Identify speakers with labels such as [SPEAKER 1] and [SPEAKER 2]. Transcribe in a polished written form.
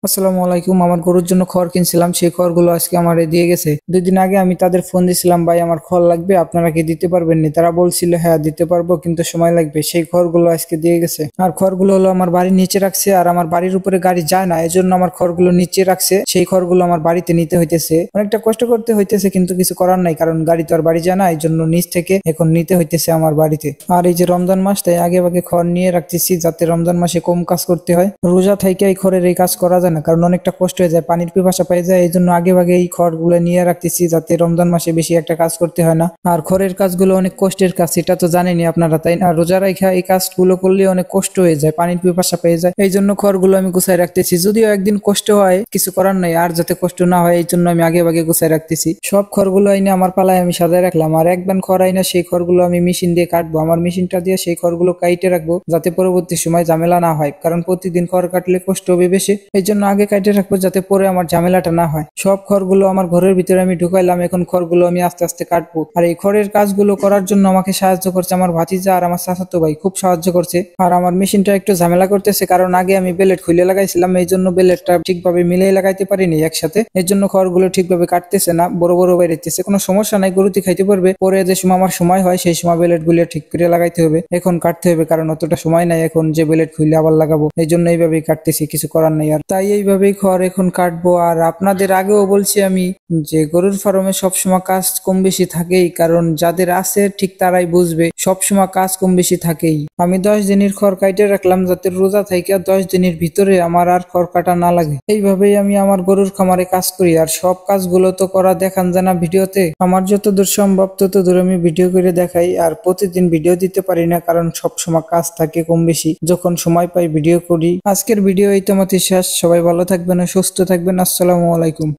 [SPEAKER 1] আসসালামু আলাইকুম। আমার গরুর জন্য খড় কিনছিলাম, সেই খড়গুলো আজকে আমারে দিয়ে গেছে। 2 দিন আগে আমি তাদের ফোন দিছিলাম, ভাই আমার খড় লাগবে, আপনারা কি দিতে পারবেন নি? তারা বলছিল হ্যাঁ দিতে পারবো, কিন্তু সময় লাগবে। সেই খড়গুলো আজকে দিয়ে গেছে। আর খড়গুলো হলো আমার বাড়ির নিচে রাখছে, আর আমার বাড়ির উপরে গাড়ি যায় না, এজন্য আমার খড়গুলো নিচে রাখছে। সেই খড়গুলো আমার বাড়িতে নিতে হইতেছে, অনেকটা কষ্ট করতে হইতেছে, কিন্তু কিছু করার নাই, কারণ গাড়ি তো আর বাড়ি যায় না, এই জন্য নিচ থেকে এখন নিতে হইতেছে আমার বাড়িতে। আর এই যে রমজান মাস, তাই আগে ভাগে খড় নিয়ে রাখতেছি, যাতে রমজান মাসে কম কাজ করতে হয়। রোজা থেকে এই খড়ের এই কাজ করা যায় না, কারণ অনেকটা কষ্ট হয়ে যায়, পানির পিপাসা পেয়ে যায়, এই জন্য আগে ভাগে এই খড়গুলো নিয়ে রাখতেছি, যাতে রমজান মাসে বেশি একটা কাজ করতে হয় না। আর খড়ের কাজগুলো অনেক কষ্টের কাজ, সেটা তো জানেনই আপনারা, তাই না? রোজা রাখা এই কাজগুলো করলে অনেক কষ্ট হয়ে যায়, পানির পিপাসা পেয়ে যায়, এই জন্য খড়গুলো আমি গুছাই রাখতেছি। যদিও একদিন কষ্ট হয়, কিছু করার নাই, আর যাতে কষ্ট না হয় এই জন্য আমি আগে ভাগে গুছাই রাখতেছি। সব খড়গুলো আইনে আমার পালায় আমি সাজায় রাখলাম, আর এক বান খড় আইনা সেই খড়গুলো আমি মেশিন দিয়ে কাটবো। আমার মেশিনটা দিয়ে সেই খড়গুলো কাইটে রাখবো, যাতে পরবর্তী সময় ঝামেলা না হয়, কারণ প্রতিদিন খড় কাটলে কষ্ট হবে বেশি, এই জন্য আগে কাইটে রাখবো, যাতে পরে আমার ঝামেলাটা না হয়। সব খড়গুলো আমার ঘরের ভিতরে আমি ঢুকাইলাম, এখন খড়গুলো আমি আস্তে আস্তে কাটবো। আর এই খড়ের কাজগুলো করার জন্য আমাকে সাহায্য করছে আমার ভাতিজা আর আমার চাচাতো ভাই, খুব সাহায্য করছে। আর আমার মেশিনটা একটু ঝামেলা করতেছে, কারণ আগে আমি বেলেট খুলে লাগাইছিলাম, এই জন্য বেলেটটা ঠিকভাবে মিলিয়ে লাগাইতে পারিনি একসাথে, এর জন্য খড়গুলো ঠিকভাবে কাটতেছে না, বড় বড় বাইরেতেছে। কোনো সমস্যা নাই, গরুতে খাইতে পারবে, পরে যে সময় আমার সময় হয় সেই সময় বেলেট গুলো ঠিক করে লাগাইতে হবে। এখন কাটতে হবে, কারণ অতটা সময় নাই এখন যে বেলেট খুলে আবার লাগাবো, এই জন্য এইভাবেই কাটতেছি, কিছু করার নাই। আর তাই এইভাবেই খড় এখন কাটবো। আর আপনাদের আগেও বলছি আমি যে গরুর ফার্মে সবসময় কাজ কম বেশি থাকেই, কারণ যাদের আছে ঠিক তারাই বুঝবে, সবসময় কাজ কম বেশি থাকেই। আমি 10 দিনের খড় কাইটে রাখলাম, যাতে রোজা থেকে 10 দিনের ভিতরে আমার আর খড় কাটা না লাগে। এইভাবেই আমি আমার গরুর খামারে কাজ করি। আর সব কাজগুলো তো করা দেখান যায় না ভিডিওতে, আমার যতদূর সম্ভব ততদূর আমি ভিডিও করে দেখাই। আর প্রতিদিন ভিডিও দিতে পারি না, কারণ সব সময় কাজ থাকে কম বেশি, যখন সময় পাই ভিডিও করি। আজকের ভিডিও এই তোমাতে শেষ। সবাই ভালো থাকবেন ও সুস্থ থাকবেন। আসসালামু আলাইকুম।